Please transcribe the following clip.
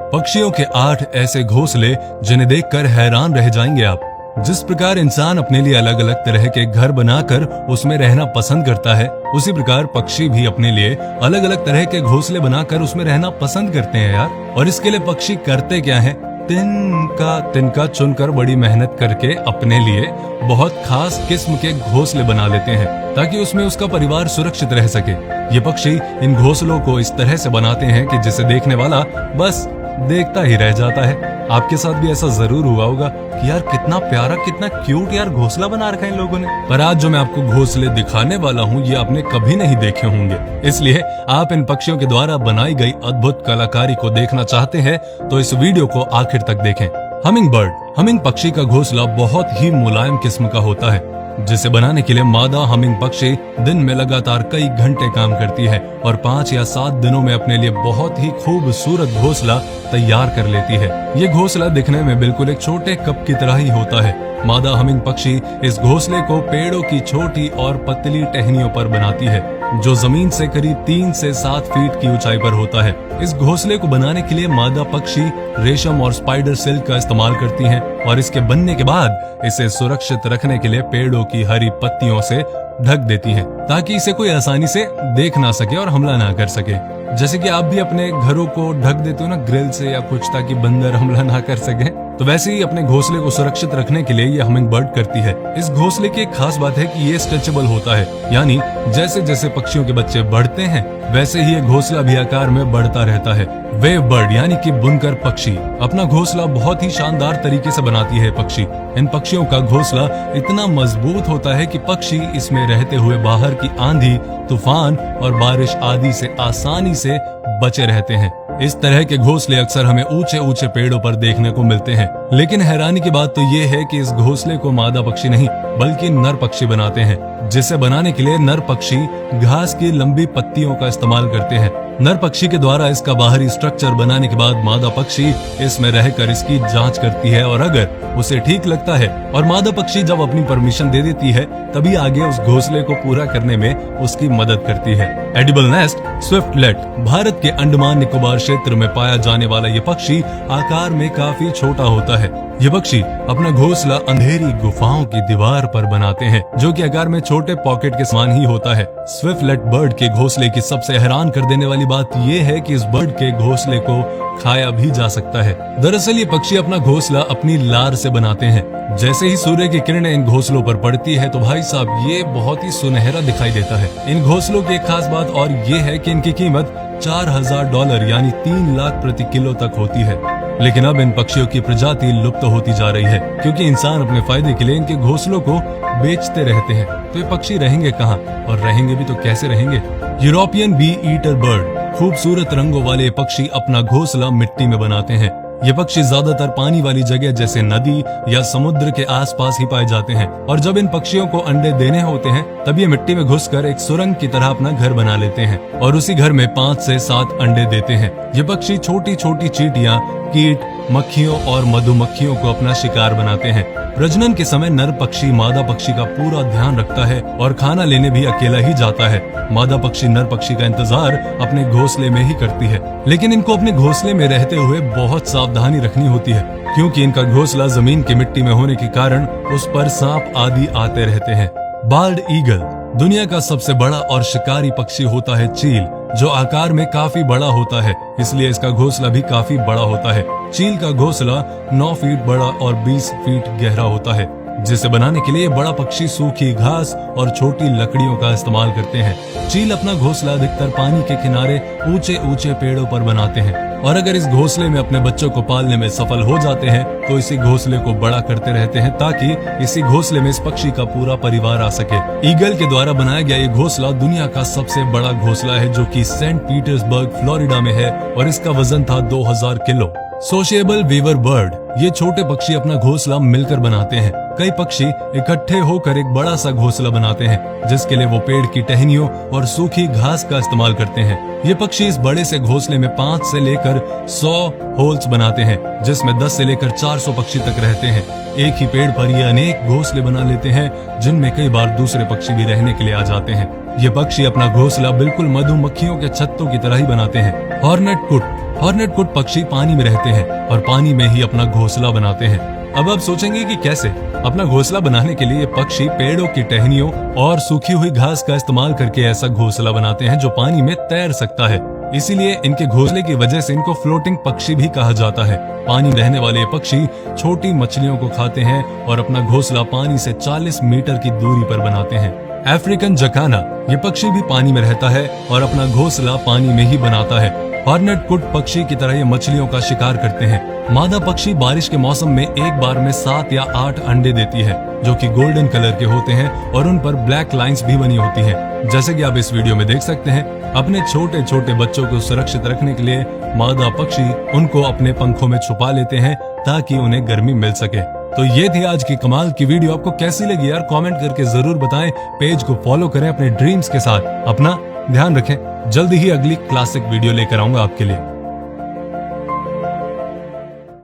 पक्षियों के 8 ऐसे घोंसले जिन्हें देखकर हैरान रह जाएंगे आप। जिस प्रकार इंसान अपने लिए अलग अलग तरह के घर बनाकर उसमें रहना पसंद करता है, उसी प्रकार पक्षी भी अपने लिए अलग अलग तरह के घोंसले बनाकर उसमें रहना पसंद करते हैं यार। और इसके लिए पक्षी करते क्या है, तिनका चुनकर बड़ी मेहनत करके अपने लिए बहुत खास किस्म के घोंसले बना लेते हैं ताकि उसमें उसका परिवार सुरक्षित रह सके। ये पक्षी इन घोंसलों को इस तरह से बनाते हैं कि जिसे देखने वाला बस देखता ही रह जाता है। आपके साथ भी ऐसा जरूर हुआ होगा कि यार कितना प्यारा, कितना क्यूट यार घोंसला बना रखा है इन लोगों ने। पर आज जो मैं आपको घोंसले दिखाने वाला हूँ ये आपने कभी नहीं देखे होंगे, इसलिए आप इन पक्षियों के द्वारा बनाई गई अद्भुत कलाकारी को देखना चाहते हैं तो इस वीडियो को आखिर तक देखें। हमिंग पक्षी का घोंसला बहुत ही मुलायम किस्म का होता है, जिसे बनाने के लिए मादा हमिंग पक्षी दिन में लगातार कई घंटे काम करती है और 5 या 7 दिनों में अपने लिए बहुत ही खूबसूरत घोंसला तैयार कर लेती है। ये घोंसला दिखने में बिल्कुल एक छोटे कप की तरह ही होता है। मादा हमिंग पक्षी इस घोंसले को पेड़ों की छोटी और पतली टहनियों पर बनाती है, जो जमीन से करीब 3 से 7 फीट की ऊंचाई पर होता है। इस घोंसले को बनाने के लिए मादा पक्षी रेशम और स्पाइडर सिल्क का इस्तेमाल करती हैं और इसके बनने के बाद इसे सुरक्षित रखने के लिए पेड़ों की हरी पत्तियों से ढक देती हैं ताकि इसे कोई आसानी से देख ना सके और हमला ना कर सके। जैसे कि आप भी अपने घरों को ढक देते हो ना ग्रिल से या कुछ, ताकि बंदर हमला ना कर सके, तो वैसे ही अपने घोंसले को सुरक्षित रखने के लिए ये हमिंग बर्ड करती है। इस घोंसले की एक खास बात है कि ये स्ट्रेचेबल होता है, यानी जैसे जैसे पक्षियों के बच्चे बढ़ते हैं वैसे ही ये घोंसला भी आकार में बढ़ता रहता है। वेव बर्ड यानी कि बुनकर पक्षी अपना घोंसला बहुत ही शानदार तरीके से बनाती है पक्षी। इन पक्षियों का घोंसला इतना मजबूत होता है कि पक्षी इसमें रहते हुए बाहर की आंधी, तूफान और बारिश आदि से आसानी से बचे रहते हैं। इस तरह के घोंसले अक्सर हमें ऊंचे ऊंचे पेड़ों पर देखने को मिलते हैं, लेकिन हैरानी की बात तो ये है कि इस घोंसले को मादा पक्षी नहीं बल्कि नर पक्षी बनाते हैं, जिसे बनाने के लिए नर पक्षी घास की लंबी पत्तियों का इस्तेमाल करते हैं। नर पक्षी के द्वारा इसका बाहरी स्ट्रक्चर बनाने के बाद मादा पक्षी इसमें रहकर इसकी जांच करती है और अगर उसे ठीक लगता है और मादा पक्षी जब अपनी परमिशन दे देती है तभी आगे उस घोंसले को पूरा करने में उसकी मदद करती है। एडिबल नेस्ट स्विफ्टलेट भारत के अंडमान निकोबार क्षेत्र में पाया जाने वाला ये पक्षी आकार में काफी छोटा होता है। ये पक्षी अपना घोंसला अंधेरी गुफाओं की दीवार पर बनाते हैं, जो कि आकार में छोटे पॉकेट के समान ही होता है। स्विफ्टलेट बर्ड के घोंसले की सबसे हैरान कर देने वाली बात ये है कि इस बर्ड के घोंसले को खाया भी जा सकता है। दरअसल ये पक्षी अपना घोंसला अपनी लार से बनाते हैं। जैसे ही सूर्य की किरणें इन घोंसलों पर पड़ती है तो भाई साहब ये बहुत ही सुनहरा दिखाई देता है। इन घोंसलों की एक खास बात और ये है कि इनकी कीमत $4000 यानी 3 लाख प्रति किलो तक होती है। लेकिन अब इन पक्षियों की प्रजाति लुप्त होती जा रही है क्योंकि इंसान अपने फायदे के लिए इनके घोंसलों को बेचते रहते हैं। तो ये पक्षी रहेंगे कहाँ, और रहेंगे भी तो कैसे रहेंगे। यूरोपियन बी ईटर बर्ड खूबसूरत रंगों वाले पक्षी अपना घोंसला मिट्टी में बनाते हैं। ये पक्षी ज्यादातर पानी वाली जगह जैसे नदी या समुद्र के आसपास ही पाए जाते हैं और जब इन पक्षियों को अंडे देने होते हैं तब ये मिट्टी में घुसकर एक सुरंग की तरह अपना घर बना लेते हैं और उसी घर में 5 से 7 अंडे देते हैं। ये पक्षी छोटी छोटी चींटियां, कीट, मक्खियों और मधुमक्खियों को अपना शिकार बनाते हैं। प्रजनन के समय नर पक्षी मादा पक्षी का पूरा ध्यान रखता है और खाना लेने भी अकेला ही जाता है। मादा पक्षी नर पक्षी का इंतजार अपने घोंसले में ही करती है, लेकिन इनको अपने घोंसले में रहते हुए बहुत सावधानी रखनी होती है क्योंकि इनका घोंसला जमीन की मिट्टी में होने के कारण उस पर सांप आदि आते रहते हैं। बाल्ड ईगल दुनिया का सबसे बड़ा और शिकारी पक्षी होता है चील, जो आकार में काफी बड़ा होता है, इसलिए इसका घोंसला भी काफी बड़ा होता है। चील का घोंसला 9 फीट बड़ा और 20 फीट गहरा होता है, जिसे बनाने के लिए बड़ा पक्षी सूखी घास और छोटी लकड़ियों का इस्तेमाल करते हैं। चील अपना घोंसला अधिकतर पानी के किनारे ऊंचे ऊंचे पेड़ों पर बनाते हैं और अगर इस घोंसले में अपने बच्चों को पालने में सफल हो जाते हैं तो इसी घोंसले को बड़ा करते रहते हैं ताकि इसी घोंसले में इस पक्षी का पूरा परिवार आ सके। ईगल के द्वारा बनाया गया ये घोंसला दुनिया का सबसे बड़ा घोंसला है, जो कि सेंट पीटर्सबर्ग फ्लोरिडा में है और इसका वजन था 2000 किलो। सोशिएबल वीवर बर्ड ये छोटे पक्षी अपना घोंसला मिलकर बनाते हैं। कई पक्षी इकट्ठे होकर एक बड़ा सा घोंसला बनाते हैं, जिसके लिए वो पेड़ की टहनियों और सूखी घास का इस्तेमाल करते हैं। ये पक्षी इस बड़े से घोंसले में 5 से लेकर 100 होल्स बनाते हैं, जिसमें 10 से लेकर 400 पक्षी तक रहते हैं। एक ही पेड़ पर ये अनेक घोंसले बना लेते हैं, जिनमें कई बार दूसरे पक्षी भी रहने के लिए आ जाते हैं। ये पक्षी अपना घोंसला बिल्कुल मधुमक्खियों के छत्तों की तरह ही बनाते हैं। हॉर्नेट कुट हॉर्नेट कुड पक्षी पानी में रहते हैं और पानी में ही अपना घोंसला बनाते हैं। अब आप सोचेंगे कि कैसे? अपना घोंसला बनाने के लिए पक्षी पेड़ों की टहनियों और सूखी हुई घास का इस्तेमाल करके ऐसा घोंसला बनाते हैं जो पानी में तैर सकता है। इसीलिए इनके घोंसले की वजह से इनको फ्लोटिंग पक्षी भी कहा जाता है। पानी में रहने वाले पक्षी छोटी मछलियों को खाते हैं और अपना घोंसला पानी से 40 मीटर की दूरी पर बनाते हैं। अफ्रीकन जकाना ये पक्षी भी पानी में रहता है और अपना घोंसला पानी में ही बनाता है। हॉर्नेट कुड पक्षी की तरह ये मछलियों का शिकार करते हैं। मादा पक्षी बारिश के मौसम में एक बार में 7 या 8 अंडे देती है, जो कि गोल्डन कलर के होते हैं और उन पर ब्लैक लाइंस भी बनी होती हैं। जैसे कि आप इस वीडियो में देख सकते हैं, अपने छोटे छोटे बच्चों को सुरक्षित रखने के लिए मादा पक्षी उनको अपने पंखों में छुपा लेते हैं ताकि उन्हें गर्मी मिल सके। तो ये थी आज की कमाल की वीडियो। आपको कैसी लगी यार? कमेंट करके जरूर बताएं। पेज को फॉलो करें अपने ड्रीम्स के साथ। अपना ध्यान रखें। जल्दी ही अगली क्लासिक वीडियो लेकर आऊंगा आपके लिए।